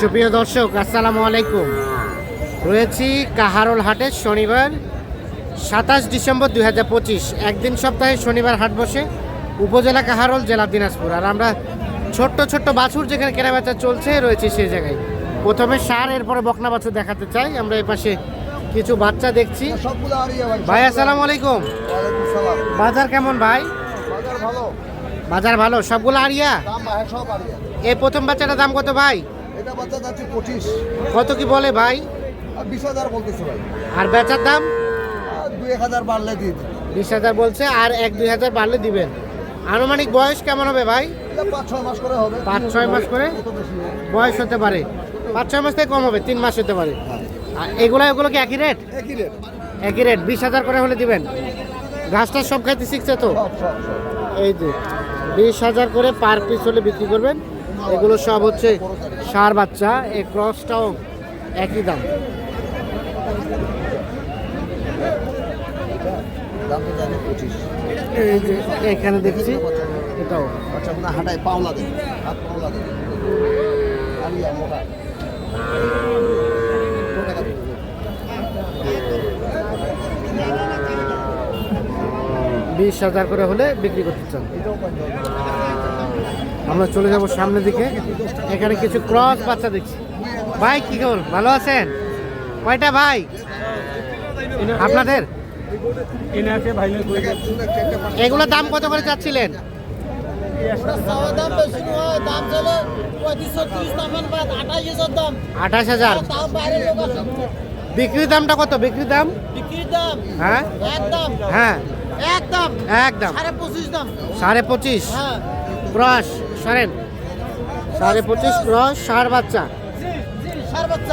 সুপ্রিয় দর্শক, আসসালামু আলাইকুম। রয়েছি কাহারোল হাটে। শনিবার 27 ডিসেম্বর 2025, একদিন সপ্তাহে শনিবার হাট বসে উপজেলা কাহারোল, জেলা দিনাজপুর। আর আমরা ছোট্ট ছোট্ট বাছুর যেখানে কেনাবেচা চলছে রয়েছে সেই জায়গায়। প্রথমে সার, এরপরে বকনা বাছুর দেখাতে চাই। আমরা এই পাশে কিছু বাচ্চা দেখছি। ভাই আসসালামু আলাইকুম। বাজার কেমন ভাই? বাজার ভালো, সবগুলো আরিয়া? এই প্রথম বাচ্চাটার দাম কত ভাই? এটা বাচ্চা যাচ্ছে 25। কত কি বলে ভাই? 20,000 বলতেছে ভাই। আর বেচার দাম? 2-1,000 বাড়লে দিয়ে দিন। 20,000 বলছে, আর 1-2,000 বাড়লে দিবেন। আনুমানিক বয়স কেমন হবে ভাই? 5-6 মাস করে হবে। 5-6 মাস করে বয়স হতে পারে। 5-6 মাস থেকে কম হবে, 3 মাস হতে পারে। আর এগুলো কি একই রেট? একই রেট। একই রেট, 20,000 করে হলে দিবেন। ঘাসটা সব খাইতে শিখছে তো? সব। এই যে 20,000 করে পার পিস হলে বিক্রি করবেন। এগুলো সব হচ্ছে ষাঁড় বাচ্চা। এই ক্রসটাও একই দাম। দামটা জানি 25। এই যে এখানে দেখছি এটাও আচ্ছা, আপনার হাঁটায় পাওলা দেন, হাত পাওলা দেন। আলিয়া মোটা। 20,000 করে হলে বিক্রি করতে চান। আমরা চলে যাব সামনের দিকে। এখানে কিছু ক্রস বাচ্চা দেখছি। ভাই কি খবর, ভালো আছেন? কয়টা ভাই আপনাদের? এগুলো দাম কত করে চাচ্ছিলেন? 28,000। বিক্রির দামটা কত? বিক্রির দাম? হ্যাঁ হ্যাঁ, একদম 25.5 ক্রস সরেন। 25.5 ক্রস ষাঁড় বাচ্চা।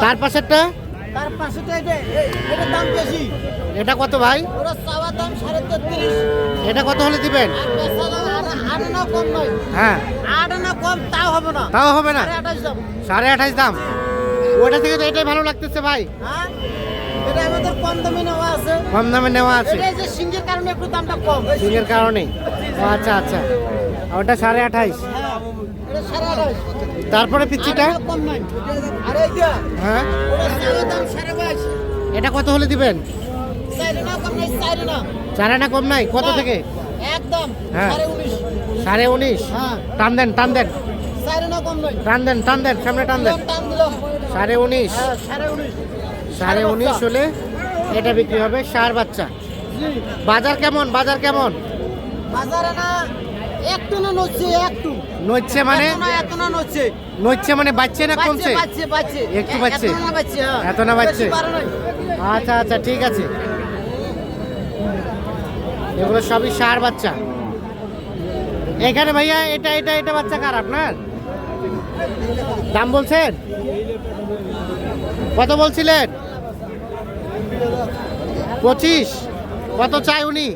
তার পাশেরটা? এটা কত ভাই? এটা কত হলে দিবেন? হ্যাঁ, তাও হবে না। 28.5 দাম। ওটা থেকে তো এটাই ভালো লাগতেছে ভাই। কম দামে নেওয়া আছে সিংহের কারণে একটু দামটা কম। সিংহের কারণে। আচ্ছা। ওটা 28.5। তারপরে পিচ্ছিটা? হ্যাঁ, এটা কত হলে দিবেন? 4 আনা কম নাই। কত থেকে? একদম হ্যাঁ, 19.5। টান দেন টান দেন সামনে টান দেন। 19.5 হলে এটা বিক্রি হবে। ষাঁড় বাচ্চা। বাজার কেমন? বাজারে না একটু না নড়ছে মানে? নড়ছে মানে বাচ্চা না কমছে? একটু বাচ্চে। এত না বাচ্চে। আচ্ছা ঠিক আছে। এগুলো সবই ষাঁড় বাচ্চা। এখানে ভাইয়া এটা বাচ্চা কার আপনার? দাম বলছেন? কত বলছিলেন? 25। কত চাই উনি?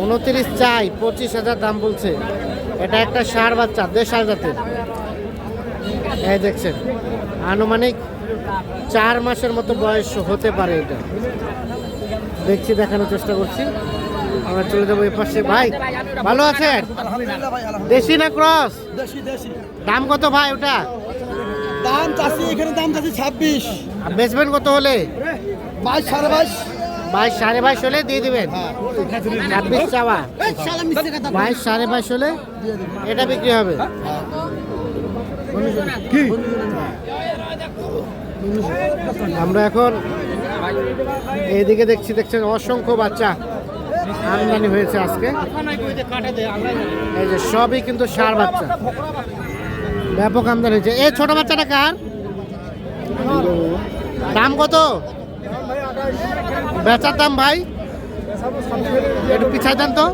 29 চাই। 25,000 দাম বলছে। এটা একটা ষাঁড় বাচ্চা, দেশাল জাতের। এই দেখছেন, আনুমানিক 4 মাসের মতো বয়স হতে পারে। এটা দেখছি, দেখানোর চেষ্টা করছি। আমরা চলে যাবো এই পাশে। ভাই ভালো আছেন? দেশি না ক্রস? দাম কত ভাই ওটা? দাম চাষি এখানে দাম চাষি 26। আর বেচবেন কত হলে? 22, 22.5। 22, 22.5 হলে দিয়ে দিবেন। 26 চাওয়া। 22, 22.5 হলে এটা বিক্রি হবে। আমরা এখন এইদিকে দেখছেন অসংখ্য বাচ্চা আমদানি হয়েছে আজকে। এই যে সবই কিন্তু ষাঁড় বাচ্চা, ব্যাপক আমদানি হয়েছে। এই ছোট বাচ্চাটা কার? দাম কত? বেচার দাম ভাই একটু পিছাই দেন তো।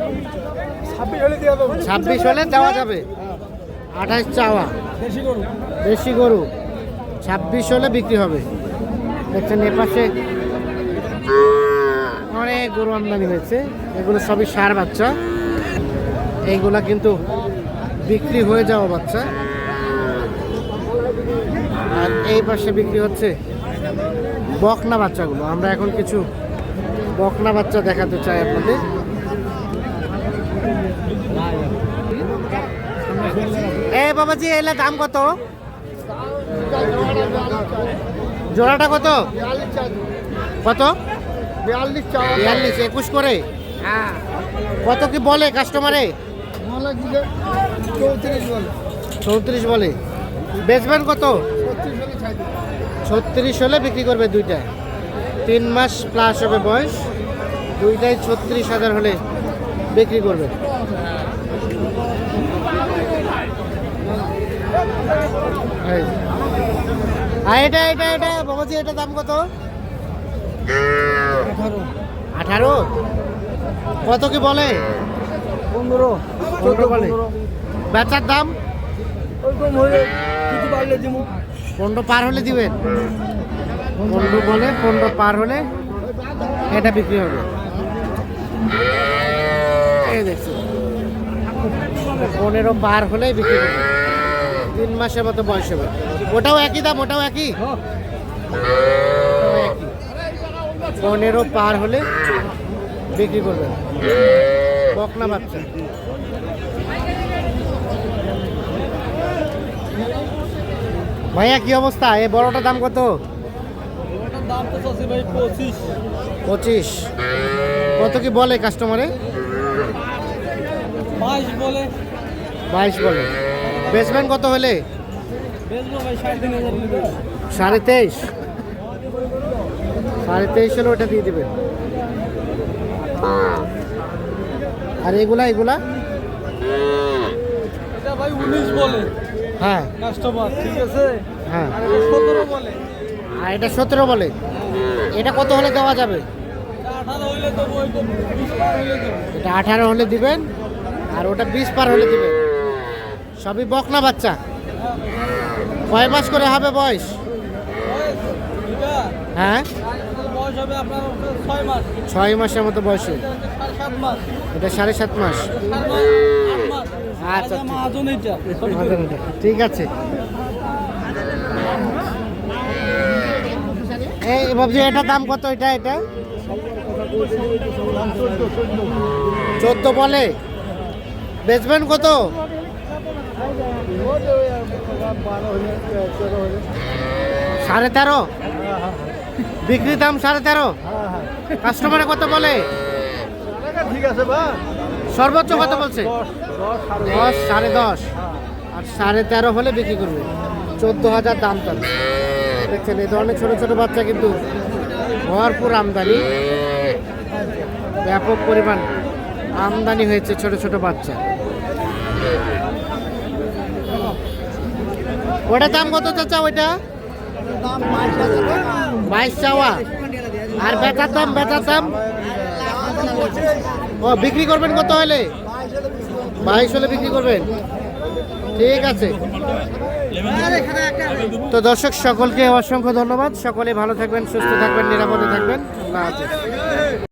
26 হলে দেওয়া যাবে। 28 চাওয়া। দেশি গরু 26 হলে বিক্রি হবে। দেখছেন এপাশে অনেক গরু আমদানি হয়েছে। এগুলো সবই ষাঁড় বাচ্চা। এইগুলা কিন্তু বিক্রি হয়ে যাওয়া বাচ্চা। আর এই পাশে বিক্রি হচ্ছে বকনা বাচ্চাগুলো। আমরা এখন কিছু বকনা বাচ্চা দেখাতে চাই আপনাদের। এ বাবাজি, এলা দাম কত? জোড়াটা কত? কত? 42 চাওয়া 42, 21 করে। কত কি বলে কাস্টমারে? বলে দিলে 34 বলে 34 বলে। বেচবেন কত? 36 বলে ছাই দিবে 36 হলে বিক্রি করবে দুইটা। 3 মাস প্লাস হবে বয়স, দুইটাই 36,000 হলে বিক্রি করবে। এই। আর এটা এটা এটা বাবাজি, এটা দাম কত? 18। কত কি বলে? 15 14 বলে। বেচার দাম ওরকম হলে কিছু পারলে দিমু 15 পার হলে দিবেন। 15 বলে, 15 পার হলে এটা বিক্রি হবে। এই দেখছি 15 পার হলেই বিক্রি হবে। 3 মাসের মতো বয়স হবে। ওটাও একই দাম? ওটাও একই? ওটাও একই। 15 পার হলে বিক্রি করবেন। বকনা বাচ্চা। ভাইয়া কি অবস্থা? এই বড়টার দাম কত? দাম তো আছে ভাই 25 25। কত কি বলে কাস্টমারে? 22 বলে 22 বলে। বেচবেন কত হলে? বেচবো ভাই 3.5 নিবে 23.5। 23.5 হলে ওটা দিয়ে দেবেন। আর এগুলা এগুলা? এটা ভাই 19 বলে হ্যাঁ কাস্টমার, ঠিক আছে। হ্যাঁ। আর এটা 17 বলে আর এটা 17 বলে। এটা কত হলে দেওয়া যাবে? 18 হইলে তো ওই তো 20 পার হইলে তো এটা 18 হলে দিবেন, আর ওটা 20 পার হলে দিবেন। সবই বকনা বাচ্চা। কয় মাস করে হবে বয়স? এটা হ্যাঁ, বয়স হবে আপনার 6 মাস 6 মাসের মতো বয়স। 7 মাস এটা 7.5 মাস। 8 মাস। আচ্ছা, ঠিক। মাজন এটা ঠিক আছে। এই ভাবছি এটার দাম কত? এটা এটা 14 বলে। বেচবেন কত? 13.5। বিক্রি দাম 13.5। কাস্টমারে কত বলে? ঠিক আছে বা সর্বোচ্চ কত বলছে? 10, 10.5। আর 13.5 হলে বিক্রি করবে। 14,000 দাম চাল। দেখছেন এই ধরনের ছোট ছোট বাচ্চা কিন্তু ভরপুর আমদানি, ব্যাপক পরিমাণ আমদানি হয়েছে ছোট ছোট বাচ্চা। ওটার দাম কত চাচা? ওইটা দাম 22,000 টাকা 22 চাওয়া। আর বেচার দাম? বেচার দাম ও বিক্রি করবেন কত হলে? 22 হলে বিক্রি করবেন। ঠিক আছে। তো দর্শক সকলকে অসংখ্য ধন্যবাদ। সকলে ভালো থাকবেন, সুস্থ থাকবেন, নিরাপদে থাকবেন। আল্লাহ হাফেজ।